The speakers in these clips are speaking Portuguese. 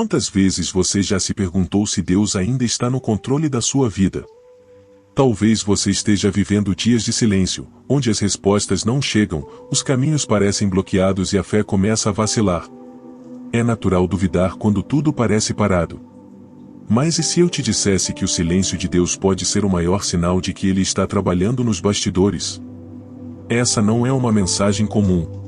Quantas vezes você já se perguntou se Deus ainda está no controle da sua vida? Talvez você esteja vivendo dias de silêncio, onde as respostas não chegam, os caminhos parecem bloqueados e a fé começa a vacilar. É natural duvidar quando tudo parece parado. Mas e se eu te dissesse que o silêncio de Deus pode ser o maior sinal de que Ele está trabalhando nos bastidores? Essa não é uma mensagem comum.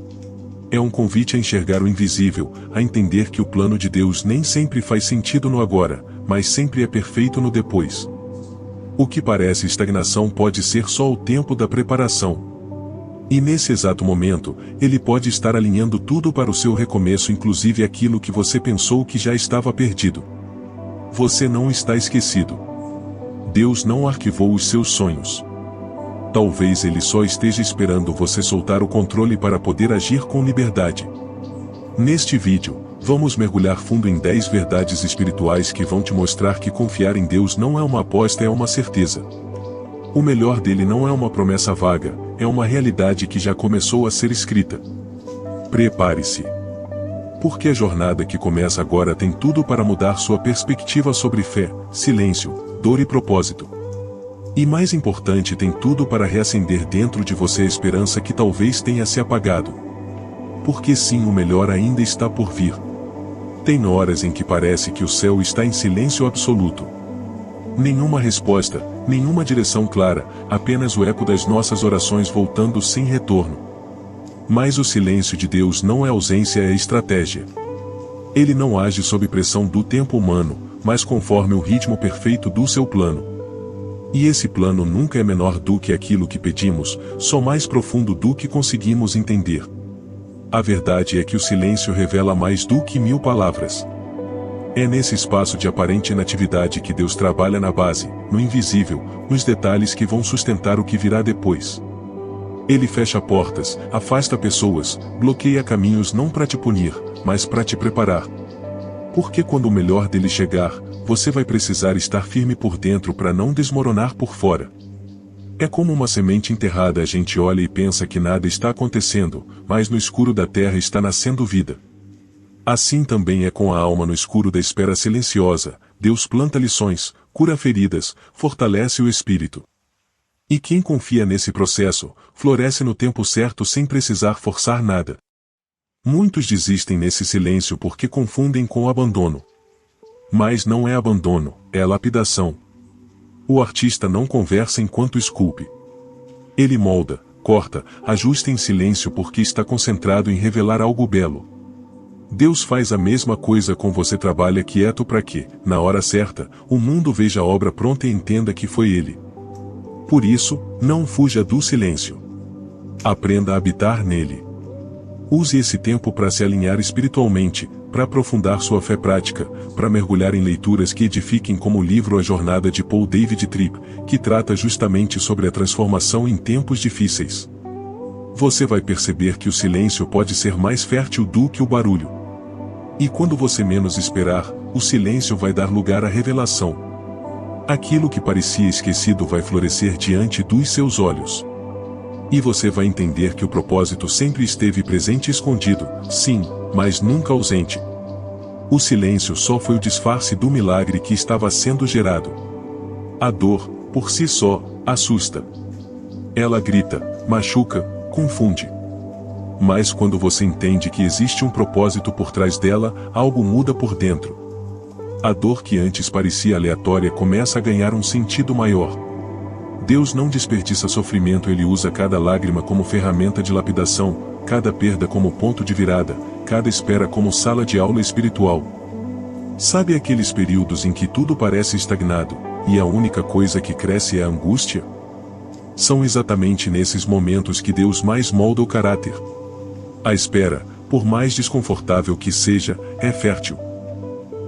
É um convite a enxergar o invisível, a entender que o plano de Deus nem sempre faz sentido no agora, mas sempre é perfeito no depois. O que parece estagnação pode ser só o tempo da preparação. E nesse exato momento, Ele pode estar alinhando tudo para o seu recomeço, inclusive aquilo que você pensou que já estava perdido. Você não está esquecido. Deus não arquivou os seus sonhos. Talvez Ele só esteja esperando você soltar o controle para poder agir com liberdade. Neste vídeo, vamos mergulhar fundo em 10 verdades espirituais que vão te mostrar que confiar em Deus não é uma aposta, é uma certeza. O melhor dele não é uma promessa vaga, é uma realidade que já começou a ser escrita. Prepare-se. Porque a jornada que começa agora tem tudo para mudar sua perspectiva sobre fé, silêncio, dor e propósito. E mais importante, tem tudo para reacender dentro de você a esperança que talvez tenha se apagado. Porque sim, o melhor ainda está por vir. Tem horas em que parece que o céu está em silêncio absoluto. Nenhuma resposta, nenhuma direção clara, apenas o eco das nossas orações voltando sem retorno. Mas o silêncio de Deus não é ausência, é estratégia. Ele não age sob pressão do tempo humano, mas conforme o ritmo perfeito do seu plano. E esse plano nunca é menor do que aquilo que pedimos, só mais profundo do que conseguimos entender. A verdade é que o silêncio revela mais do que 1000 palavras. É nesse espaço de aparente inatividade que Deus trabalha na base, no invisível, nos detalhes que vão sustentar o que virá depois. Ele fecha portas, afasta pessoas, bloqueia caminhos não para te punir, mas para te preparar. Porque quando o melhor dele chegar, você vai precisar estar firme por dentro para não desmoronar por fora. É como uma semente enterrada, a gente olha e pensa que nada está acontecendo, mas no escuro da terra está nascendo vida. Assim também é com a alma no escuro da espera silenciosa, Deus planta lições, cura feridas, fortalece o espírito. E quem confia nesse processo, floresce no tempo certo sem precisar forçar nada. Muitos desistem nesse silêncio porque confundem com abandono. Mas não é abandono, é lapidação. O artista não conversa enquanto esculpe. Ele molda, corta, ajusta em silêncio porque está concentrado em revelar algo belo. Deus faz a mesma coisa com você, trabalha quieto para que, na hora certa, o mundo veja a obra pronta e entenda que foi Ele. Por isso, não fuja do silêncio. Aprenda a habitar nele. Use esse tempo para se alinhar espiritualmente, para aprofundar sua fé prática, para mergulhar em leituras que edifiquem, como o livro A Jornada de Paul David Tripp, que trata justamente sobre a transformação em tempos difíceis. Você vai perceber que o silêncio pode ser mais fértil do que o barulho. E quando você menos esperar, o silêncio vai dar lugar à revelação. Aquilo que parecia esquecido vai florescer diante dos seus olhos. E você vai entender que o propósito sempre esteve presente e escondido, sim, mas nunca ausente. O silêncio só foi o disfarce do milagre que estava sendo gerado. A dor, por si só, assusta. Ela grita, machuca, confunde. Mas quando você entende que existe um propósito por trás dela, algo muda por dentro. A dor que antes parecia aleatória começa a ganhar um sentido maior. Deus não desperdiça sofrimento, Ele usa cada lágrima como ferramenta de lapidação, cada perda como ponto de virada, cada espera como sala de aula espiritual. Sabe aqueles períodos em que tudo parece estagnado, e a única coisa que cresce é a angústia? São exatamente nesses momentos que Deus mais molda o caráter. A espera, por mais desconfortável que seja, é fértil.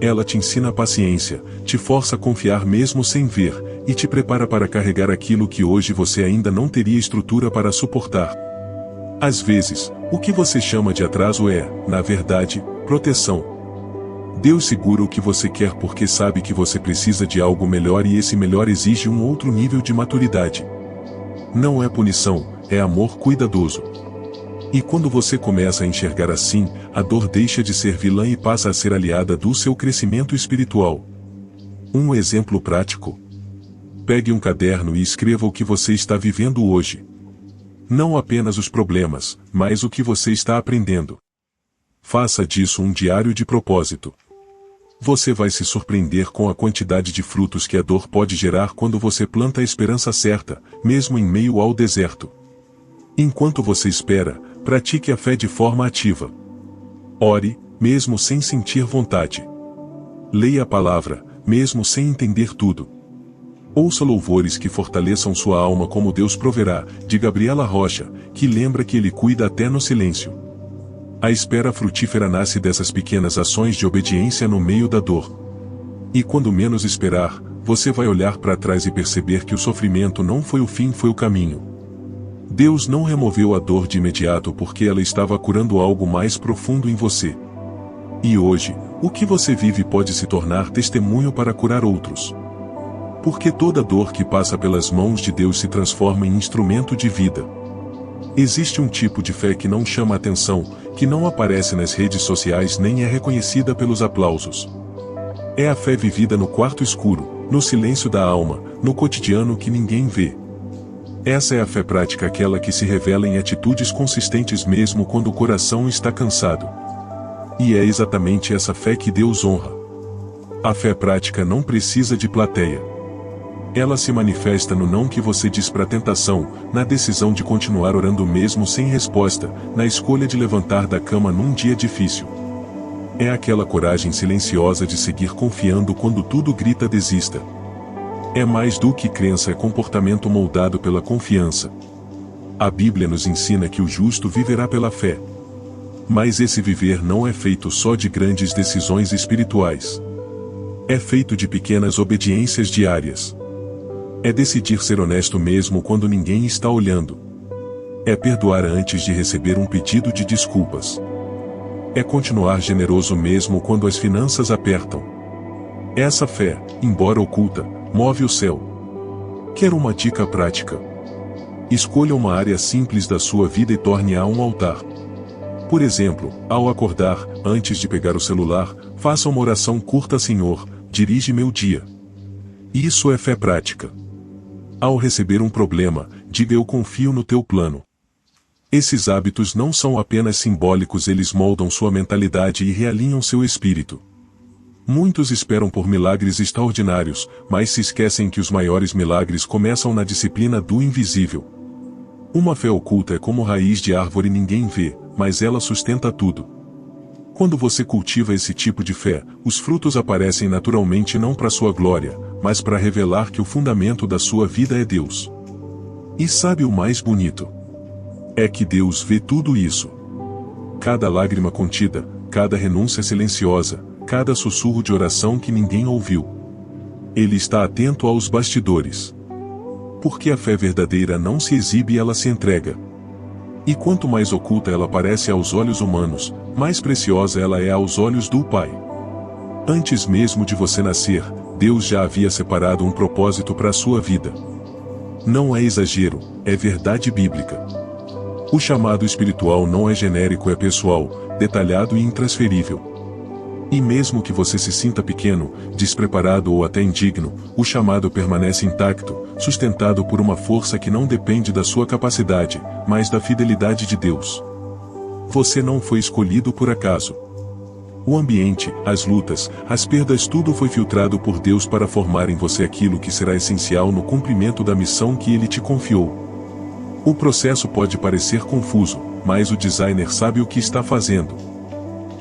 Ela te ensina a paciência, te força a confiar mesmo sem ver, e te prepara para carregar aquilo que hoje você ainda não teria estrutura para suportar. Às vezes, o que você chama de atraso é, na verdade, proteção. Deus segura o que você quer porque sabe que você precisa de algo melhor e esse melhor exige um outro nível de maturidade. Não é punição, é amor cuidadoso. E quando você começa a enxergar assim, a dor deixa de ser vilã e passa a ser aliada do seu crescimento espiritual. Um exemplo prático. Pegue um caderno e escreva o que você está vivendo hoje. Não apenas os problemas, mas o que você está aprendendo. Faça disso um diário de propósito. Você vai se surpreender com a quantidade de frutos que a dor pode gerar quando você planta a esperança certa, mesmo em meio ao deserto. Enquanto você espera, pratique a fé de forma ativa. Ore, mesmo sem sentir vontade. Leia a palavra, mesmo sem entender tudo. Ouça louvores que fortaleçam sua alma como Deus proverá, de Gabriela Rocha, que lembra que Ele cuida até no silêncio. A espera frutífera nasce dessas pequenas ações de obediência no meio da dor. E quando menos esperar, você vai olhar para trás e perceber que o sofrimento não foi o fim, foi o caminho. Deus não removeu a dor de imediato porque ela estava curando algo mais profundo em você. E hoje, o que você vive pode se tornar testemunho para curar outros. Porque toda dor que passa pelas mãos de Deus se transforma em instrumento de vida. Existe um tipo de fé que não chama atenção, que não aparece nas redes sociais nem é reconhecida pelos aplausos. É a fé vivida no quarto escuro, no silêncio da alma, no cotidiano que ninguém vê. Essa é a fé prática, aquela que se revela em atitudes consistentes mesmo quando o coração está cansado. E é exatamente essa fé que Deus honra. A fé prática não precisa de plateia. Ela se manifesta no não que você diz para a tentação, na decisão de continuar orando mesmo sem resposta, na escolha de levantar da cama num dia difícil. É aquela coragem silenciosa de seguir confiando quando tudo grita desista. É mais do que crença, é comportamento moldado pela confiança. A Bíblia nos ensina que o justo viverá pela fé. Mas esse viver não é feito só de grandes decisões espirituais. É feito de pequenas obediências diárias. É decidir ser honesto mesmo quando ninguém está olhando. É perdoar antes de receber um pedido de desculpas. É continuar generoso mesmo quando as finanças apertam. Essa fé, embora oculta, move o céu. Quer uma dica prática? Escolha uma área simples da sua vida e torne-a um altar. Por exemplo, ao acordar, antes de pegar o celular, faça uma oração curta: Senhor, dirige meu dia. Isso é fé prática. Ao receber um problema, diga: eu confio no teu plano. Esses hábitos não são apenas simbólicos, eles moldam sua mentalidade e realinham seu espírito. Muitos esperam por milagres extraordinários, mas se esquecem que os maiores milagres começam na disciplina do invisível. Uma fé oculta é como raiz de árvore, ninguém vê, mas ela sustenta tudo. Quando você cultiva esse tipo de fé, os frutos aparecem naturalmente, não para sua glória, mas para revelar que o fundamento da sua vida é Deus. E sabe o mais bonito? É que Deus vê tudo isso. Cada lágrima contida, cada renúncia silenciosa, cada sussurro de oração que ninguém ouviu. Ele está atento aos bastidores. Porque a fé verdadeira não se exibe, ela se entrega. E quanto mais oculta ela parece aos olhos humanos, mais preciosa ela é aos olhos do Pai. Antes mesmo de você nascer, Deus já havia separado um propósito para a sua vida. Não é exagero, é verdade bíblica. O chamado espiritual não é genérico, é pessoal, detalhado e intransferível. E mesmo que você se sinta pequeno, despreparado ou até indigno, o chamado permanece intacto, sustentado por uma força que não depende da sua capacidade, mas da fidelidade de Deus. Você não foi escolhido por acaso. O ambiente, as lutas, as perdas, tudo foi filtrado por Deus para formar em você aquilo que será essencial no cumprimento da missão que Ele te confiou. O processo pode parecer confuso, mas o designer sabe o que está fazendo.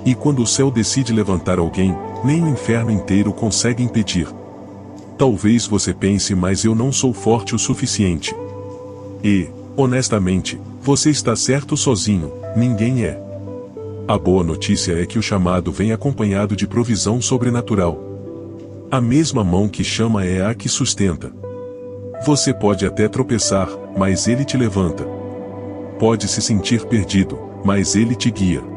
E quando o céu decide levantar alguém, nem o inferno inteiro consegue impedir. Talvez você pense: mas eu não sou forte o suficiente. E, honestamente, você está certo sozinho, ninguém é. A boa notícia é que o chamado vem acompanhado de provisão sobrenatural. A mesma mão que chama é a que sustenta. Você pode até tropeçar, mas Ele te levanta. Pode se sentir perdido, mas Ele te guia.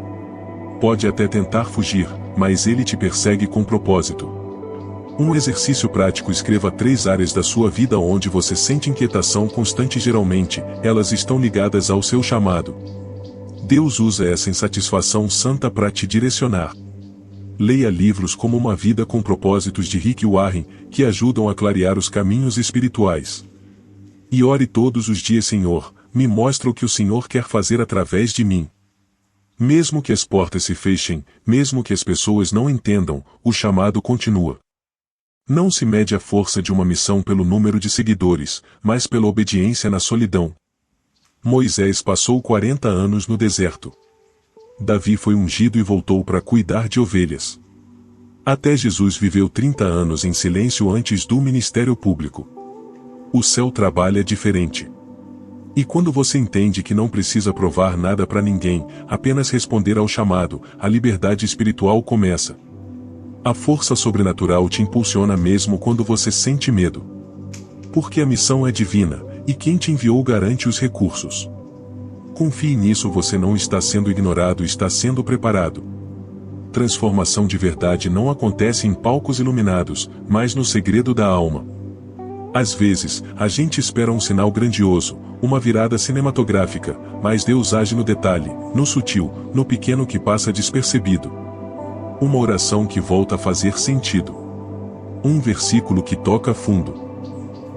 Pode até tentar fugir, mas Ele te persegue com propósito. Um exercício prático: escreva 3 áreas da sua vida onde você sente inquietação constante. Geralmente, elas estão ligadas ao seu chamado. Deus usa essa insatisfação santa para te direcionar. Leia livros como Uma Vida com Propósitos de Rick Warren, que ajudam a clarear os caminhos espirituais. E ore todos os dias: Senhor, me mostra o que o Senhor quer fazer através de mim. Mesmo que as portas se fechem, mesmo que as pessoas não entendam, o chamado continua. Não se mede a força de uma missão pelo número de seguidores, mas pela obediência na solidão. Moisés passou 40 anos no deserto. Davi foi ungido e voltou para cuidar de ovelhas. Até Jesus viveu 30 anos em silêncio antes do ministério público. O céu trabalha diferente. E quando você entende que não precisa provar nada para ninguém, apenas responder ao chamado, a liberdade espiritual começa. A força sobrenatural te impulsiona mesmo quando você sente medo. Porque a missão é divina, e quem te enviou garante os recursos. Confie nisso, você não está sendo ignorado, está sendo preparado. Transformação de verdade não acontece em palcos iluminados, mas no segredo da alma. Às vezes, a gente espera um sinal grandioso, uma virada cinematográfica, mas Deus age no detalhe, no sutil, no pequeno que passa despercebido. Uma oração que volta a fazer sentido. Um versículo que toca fundo.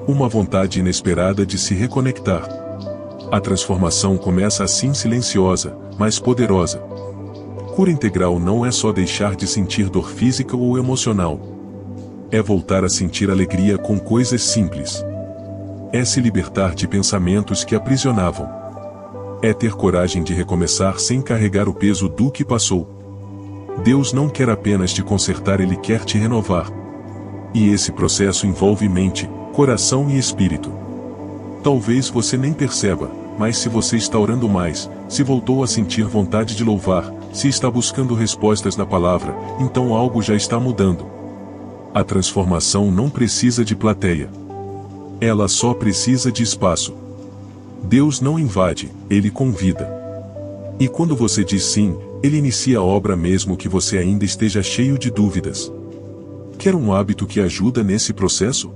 Uma vontade inesperada de se reconectar. A transformação começa assim, silenciosa, mas poderosa. Cura integral não é só deixar de sentir dor física ou emocional. É voltar a sentir alegria com coisas simples. É se libertar de pensamentos que aprisionavam. É ter coragem de recomeçar sem carregar o peso do que passou. Deus não quer apenas te consertar, Ele quer te renovar. E esse processo envolve mente, coração e espírito. Talvez você nem perceba, mas se você está orando mais, se voltou a sentir vontade de louvar, se está buscando respostas na palavra, então algo já está mudando. A transformação não precisa de plateia. Ela só precisa de espaço. Deus não invade, Ele convida. E quando você diz sim, Ele inicia a obra mesmo que você ainda esteja cheio de dúvidas. Quer um hábito que ajuda nesse processo?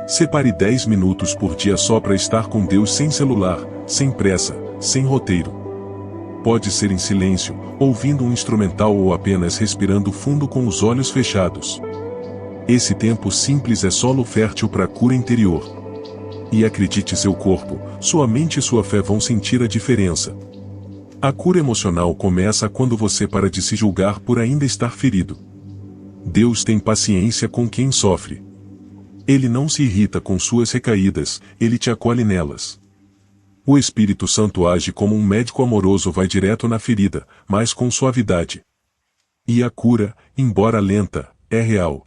Separe 10 minutos por dia só para estar com Deus, sem celular, sem pressa, sem roteiro. Pode ser em silêncio, ouvindo um instrumental ou apenas respirando fundo com os olhos fechados. Esse tempo simples é solo fértil para a cura interior. E acredite, seu corpo, sua mente e sua fé vão sentir a diferença. A cura emocional começa quando você para de se julgar por ainda estar ferido. Deus tem paciência com quem sofre. Ele não se irrita com suas recaídas, Ele te acolhe nelas. O Espírito Santo age como um médico amoroso, vai direto na ferida, mas com suavidade. E a cura, embora lenta, é real.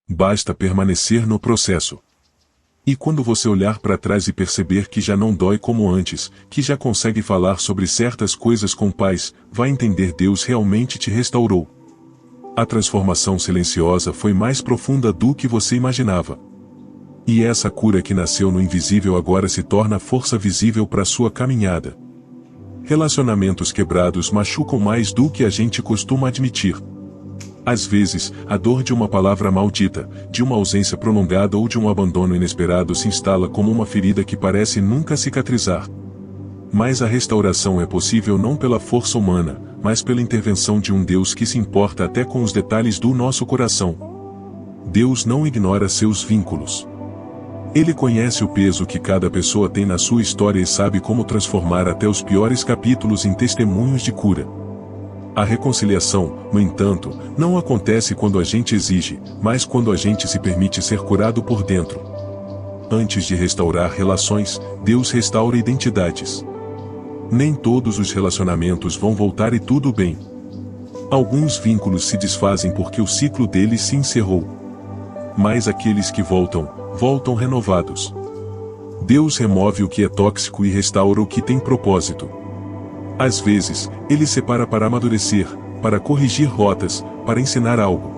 Basta permanecer no processo. E quando você olhar para trás e perceber que já não dói como antes, que já consegue falar sobre certas coisas com paz, vai entender: Deus realmente te restaurou. A transformação silenciosa foi mais profunda do que você imaginava. E essa cura que nasceu no invisível agora se torna força visível para sua caminhada. Relacionamentos quebrados machucam mais do que a gente costuma admitir. Às vezes, a dor de uma palavra maldita, de uma ausência prolongada ou de um abandono inesperado se instala como uma ferida que parece nunca cicatrizar. Mas a restauração é possível não pela força humana, mas pela intervenção de um Deus que se importa até com os detalhes do nosso coração. Deus não ignora seus vínculos. Ele conhece o peso que cada pessoa tem na sua história e sabe como transformar até os piores capítulos em testemunhos de cura. A reconciliação, no entanto, não acontece quando a gente exige, mas quando a gente se permite ser curado por dentro. Antes de restaurar relações, Deus restaura identidades. Nem todos os relacionamentos vão voltar e tudo bem. Alguns vínculos se desfazem porque o ciclo deles se encerrou. Mas aqueles que voltam, voltam renovados. Deus remove o que é tóxico e restaura o que tem propósito. Às vezes, Ele separa para amadurecer, para corrigir rotas, para ensinar algo.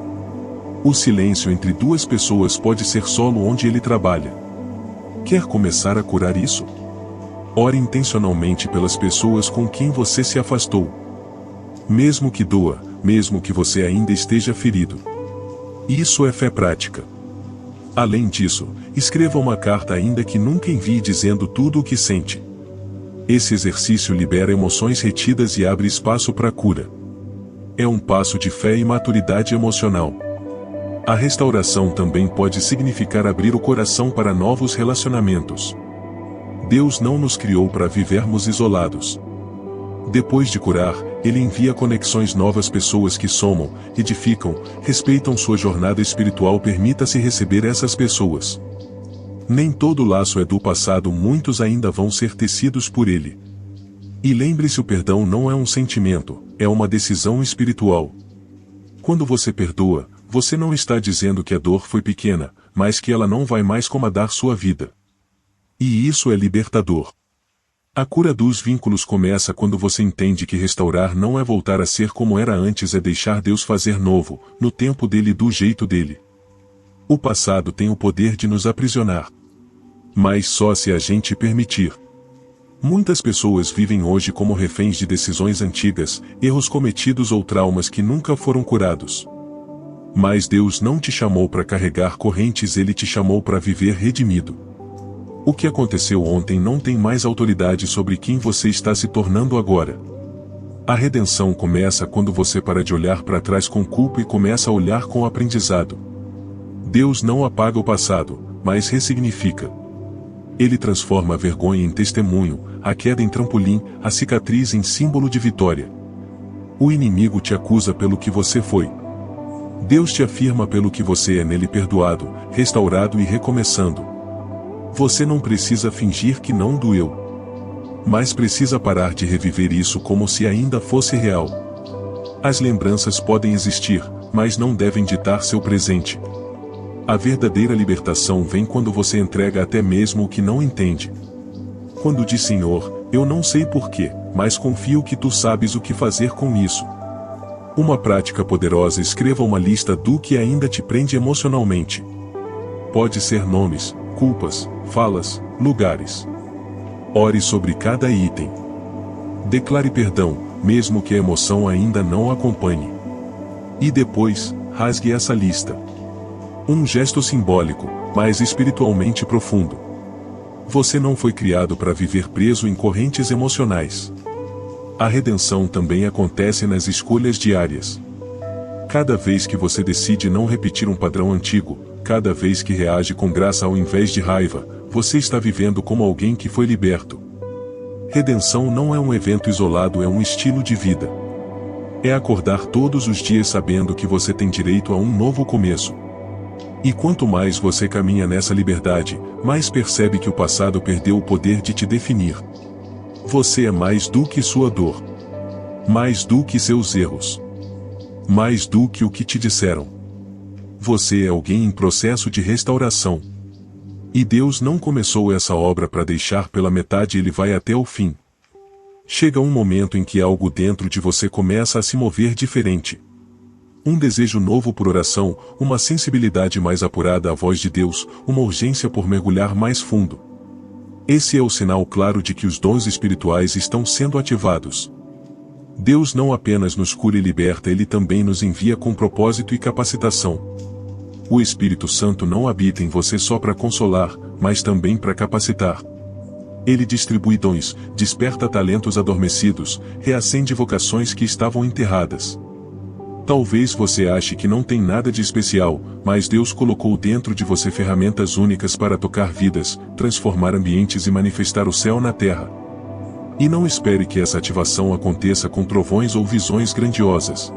O silêncio entre duas pessoas pode ser solo onde Ele trabalha. Quer começar a curar isso? Ore intencionalmente pelas pessoas com quem você se afastou. Mesmo que doa, mesmo que você ainda esteja ferido. Isso é fé prática. Além disso, escreva uma carta ainda que nunca envie dizendo tudo o que sente. Esse exercício libera emoções retidas e abre espaço para a cura. É um passo de fé e maturidade emocional. A restauração também pode significar abrir o coração para novos relacionamentos. Deus não nos criou para vivermos isolados. Depois de curar, Ele envia conexões novas, pessoas que somam, edificam, respeitam sua jornada espiritual. Permita-se receber essas pessoas. Nem todo laço é do passado, muitos ainda vão ser tecidos por Ele. E lembre-se, o perdão não é um sentimento, é uma decisão espiritual. Quando você perdoa, você não está dizendo que a dor foi pequena, mas que ela não vai mais comandar sua vida. E isso é libertador. A cura dos vínculos começa quando você entende que restaurar não é voltar a ser como era antes, é deixar Deus fazer novo, no tempo dele e do jeito dele. O passado tem o poder de nos aprisionar. Mas só se a gente permitir. Muitas pessoas vivem hoje como reféns de decisões antigas, erros cometidos ou traumas que nunca foram curados. Mas Deus não te chamou para carregar correntes, Ele te chamou para viver redimido. O que aconteceu ontem não tem mais autoridade sobre quem você está se tornando agora. A redenção começa quando você para de olhar para trás com culpa e começa a olhar com aprendizado. Deus não apaga o passado, mas ressignifica. Ele transforma a vergonha em testemunho, a queda em trampolim, a cicatriz em símbolo de vitória. O inimigo te acusa pelo que você foi. Deus te afirma pelo que você é nele, perdoado, restaurado e recomeçando. Você não precisa fingir que não doeu. Mas precisa parar de reviver isso como se ainda fosse real. As lembranças podem existir, mas não devem ditar seu presente. A verdadeira libertação vem quando você entrega até mesmo o que não entende. Quando diz: Senhor, eu não sei porquê, mas confio que Tu sabes o que fazer com isso. Uma prática poderosa: escreva uma lista do que ainda te prende emocionalmente. Pode ser nomes, culpas, falas, lugares. Ore sobre cada item. Declare perdão, mesmo que a emoção ainda não acompanhe. E depois, rasgue essa lista. Um gesto simbólico, mas espiritualmente profundo. Você não foi criado para viver preso em correntes emocionais. A redenção também acontece nas escolhas diárias. Cada vez que você decide não repetir um padrão antigo, cada vez que reage com graça ao invés de raiva, você está vivendo como alguém que foi liberto. Redenção não é um evento isolado, é um estilo de vida. É acordar todos os dias sabendo que você tem direito a um novo começo. E quanto mais você caminha nessa liberdade, mais percebe que o passado perdeu o poder de te definir. Você é mais do que sua dor. Mais do que seus erros. Mais do que o que te disseram. Você é alguém em processo de restauração. E Deus não começou essa obra para deixar pela metade, Ele vai até o fim. Chega um momento em que algo dentro de você começa a se mover diferente. Um desejo novo por oração, uma sensibilidade mais apurada à voz de Deus, uma urgência por mergulhar mais fundo. Esse é o sinal claro de que os dons espirituais estão sendo ativados. Deus não apenas nos cura e liberta, Ele também nos envia com propósito e capacitação. O Espírito Santo não habita em você só para consolar, mas também para capacitar. Ele distribui dons, desperta talentos adormecidos, reacende vocações que estavam enterradas. Talvez você ache que não tem nada de especial, mas Deus colocou dentro de você ferramentas únicas para tocar vidas, transformar ambientes e manifestar o céu na terra. E não espere que essa ativação aconteça com trovões ou visões grandiosas.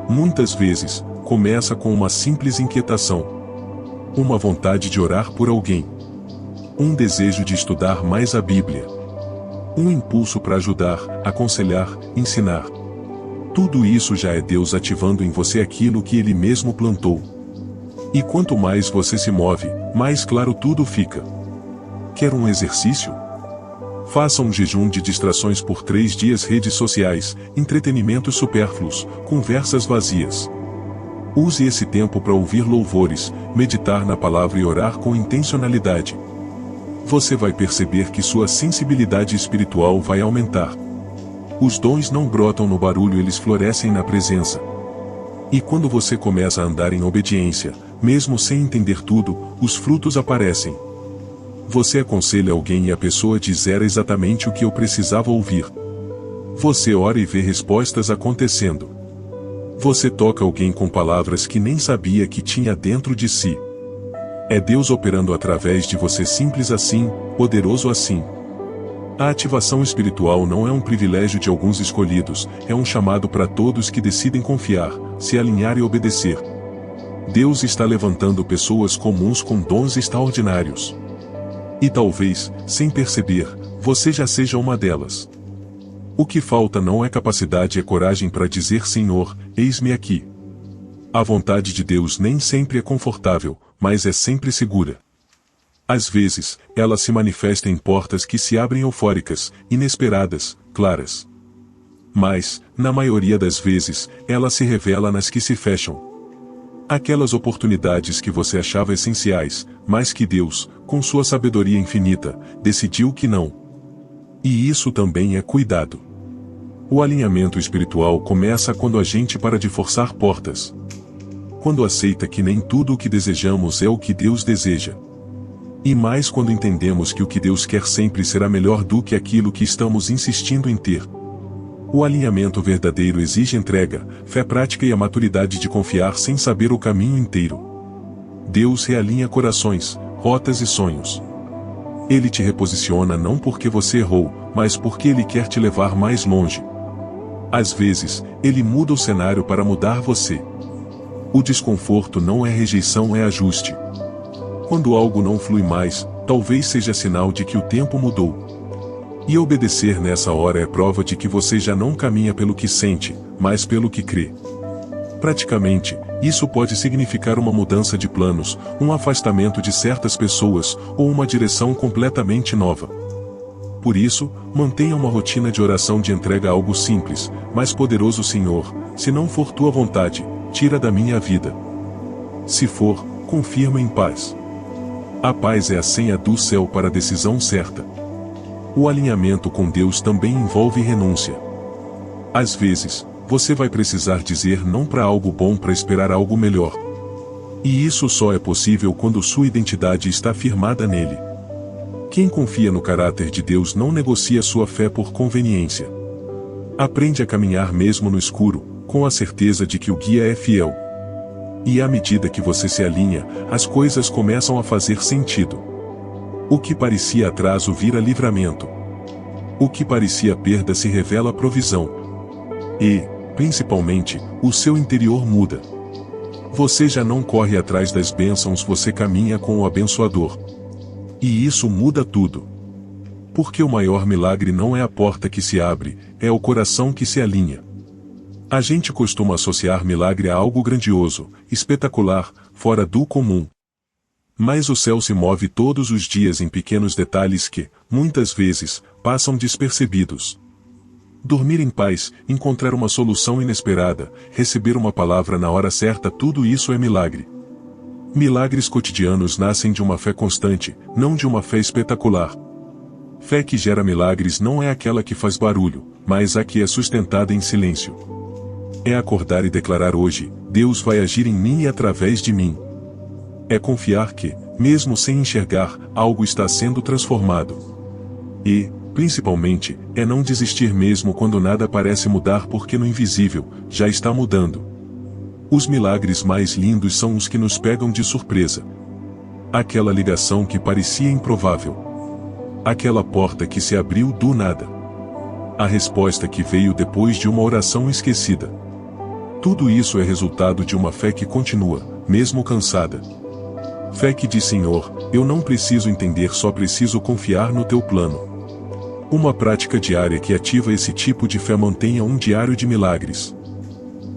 Muitas vezes, começa com uma simples inquietação. Uma vontade de orar por alguém. Um desejo de estudar mais a Bíblia. Um impulso para ajudar, aconselhar, ensinar. Tudo isso já é Deus ativando em você aquilo que Ele mesmo plantou. E quanto mais você se move, mais claro tudo fica. Quer um exercício? Faça um jejum de distrações por 3 dias, redes sociais, entretenimentos supérfluos, conversas vazias. Use esse tempo para ouvir louvores, meditar na palavra e orar com intencionalidade. Você vai perceber que sua sensibilidade espiritual vai aumentar. Os dons não brotam no barulho, eles florescem na presença. E quando você começa a andar em obediência, mesmo sem entender tudo, os frutos aparecem. Você aconselha alguém e a pessoa diz: era exatamente o que eu precisava ouvir. Você ora e vê respostas acontecendo. Você toca alguém com palavras que nem sabia que tinha dentro de si. É Deus operando através de você, simples assim, poderoso assim. A ativação espiritual não é um privilégio de alguns escolhidos, é um chamado para todos que decidem confiar, se alinhar e obedecer. Deus está levantando pessoas comuns com dons extraordinários. E talvez, sem perceber, você já seja uma delas. O que falta não é capacidade, é coragem para dizer: Senhor, eis-me aqui. A vontade de Deus nem sempre é confortável, mas é sempre segura. Às vezes, ela se manifesta em portas que se abrem eufóricas, inesperadas, claras. Mas, na maioria das vezes, ela se revela nas que se fecham. Aquelas oportunidades que você achava essenciais, mas que Deus, com sua sabedoria infinita, decidiu que não. E isso também é cuidado. O alinhamento espiritual começa quando a gente para de forçar portas. Quando aceita que nem tudo o que desejamos é o que Deus deseja. E mais quando entendemos que o que Deus quer sempre será melhor do que aquilo que estamos insistindo em ter. O alinhamento verdadeiro exige entrega, fé prática e a maturidade de confiar sem saber o caminho inteiro. Deus realinha corações, rotas e sonhos. Ele te reposiciona não porque você errou, mas porque Ele quer te levar mais longe. Às vezes, Ele muda o cenário para mudar você. O desconforto não é rejeição, é ajuste. Quando algo não flui mais, talvez seja sinal de que o tempo mudou. E obedecer nessa hora é prova de que você já não caminha pelo que sente, mas pelo que crê. Praticamente, isso pode significar uma mudança de planos, um afastamento de certas pessoas, ou uma direção completamente nova. Por isso, mantenha uma rotina de oração de entrega a algo simples, mas poderoso: Senhor, se não for tua vontade, tira da minha vida. Se for, confirma em paz. A paz é a senha do céu para a decisão certa. O alinhamento com Deus também envolve renúncia. Às vezes, você vai precisar dizer não para algo bom para esperar algo melhor. E isso só é possível quando sua identidade está firmada nele. Quem confia no caráter de Deus não negocia sua fé por conveniência. Aprende a caminhar mesmo no escuro, com a certeza de que o guia é fiel. E à medida que você se alinha, as coisas começam a fazer sentido. O que parecia atraso vira livramento. O que parecia perda se revela provisão. E, principalmente, o seu interior muda. Você já não corre atrás das bênçãos, você caminha com o abençoador. E isso muda tudo. Porque o maior milagre não é a porta que se abre, é o coração que se alinha. A gente costuma associar milagre a algo grandioso, espetacular, fora do comum. Mas o céu se move todos os dias em pequenos detalhes que, muitas vezes, passam despercebidos. Dormir em paz, encontrar uma solução inesperada, receber uma palavra na hora certa, tudo isso é milagre. Milagres cotidianos nascem de uma fé constante, não de uma fé espetacular. Fé que gera milagres não é aquela que faz barulho, mas a que é sustentada em silêncio. É acordar e declarar: hoje, Deus vai agir em mim e através de mim. É confiar que, mesmo sem enxergar, algo está sendo transformado. E, principalmente, é não desistir mesmo quando nada parece mudar, porque no invisível, já está mudando. Os milagres mais lindos são os que nos pegam de surpresa. Aquela ligação que parecia improvável. Aquela porta que se abriu do nada. A resposta que veio depois de uma oração esquecida. Tudo isso é resultado de uma fé que continua, mesmo cansada. Fé que diz: Senhor, eu não preciso entender, só preciso confiar no teu plano. Uma prática diária que ativa esse tipo de fé: mantenha um diário de milagres.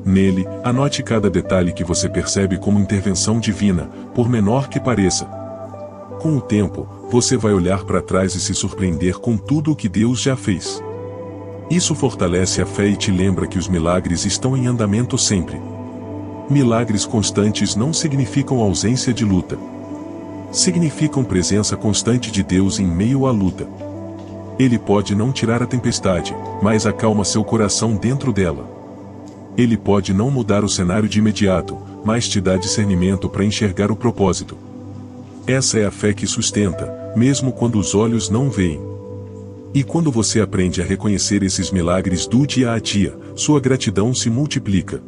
Nele, anote cada detalhe que você percebe como intervenção divina, por menor que pareça. Com o tempo, você vai olhar para trás e se surpreender com tudo o que Deus já fez. Isso fortalece a fé e te lembra que os milagres estão em andamento sempre. Milagres constantes não significam ausência de luta. Significam presença constante de Deus em meio à luta. Ele pode não tirar a tempestade, mas acalma seu coração dentro dela. Ele pode não mudar o cenário de imediato, mas te dá discernimento para enxergar o propósito. Essa é a fé que sustenta, mesmo quando os olhos não veem. E quando você aprende a reconhecer esses milagres do dia a dia, sua gratidão se multiplica.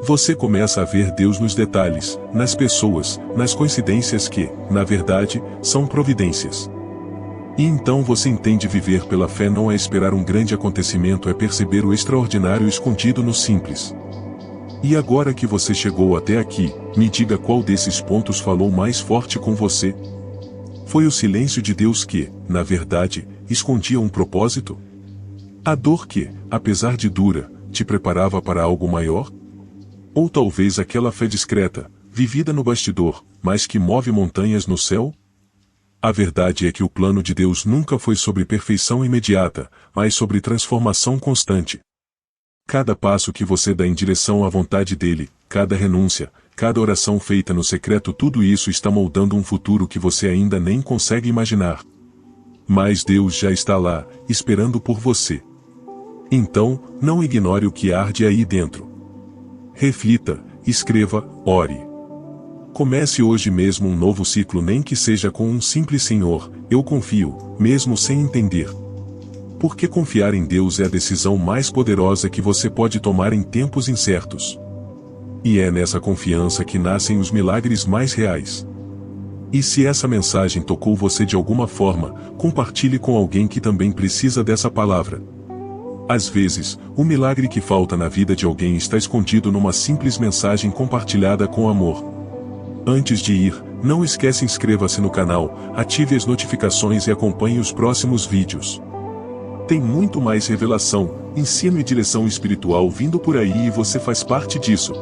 Você começa a ver Deus nos detalhes, nas pessoas, nas coincidências que, na verdade, são providências. E então você entende viver pela fé não é esperar um grande acontecimento, é perceber o extraordinário escondido no simples. E agora que você chegou até aqui, me diga qual desses pontos falou mais forte com você? Foi o silêncio de Deus que, na verdade, escondia um propósito? A dor que, apesar de dura, te preparava para algo maior? Ou talvez aquela fé discreta, vivida no bastidor, mas que move montanhas no céu? A verdade é que o plano de Deus nunca foi sobre perfeição imediata, mas sobre transformação constante. Cada passo que você dá em direção à vontade dele, cada renúncia, cada oração feita no secreto, tudo isso está moldando um futuro que você ainda nem consegue imaginar. Mas Deus já está lá, esperando por você. Então, não ignore o que arde aí dentro. Reflita, escreva, ore. Comece hoje mesmo um novo ciclo, nem que seja com um simples Senhor, eu confio, mesmo sem entender. Porque confiar em Deus é a decisão mais poderosa que você pode tomar em tempos incertos. E é nessa confiança que nascem os milagres mais reais. E se essa mensagem tocou você de alguma forma, compartilhe com alguém que também precisa dessa palavra. Às vezes, o milagre que falta na vida de alguém está escondido numa simples mensagem compartilhada com amor. Antes de ir, não esquece, inscreva-se no canal, ative as notificações e acompanhe os próximos vídeos. Tem muito mais revelação, ensino e direção espiritual vindo por aí e você faz parte disso.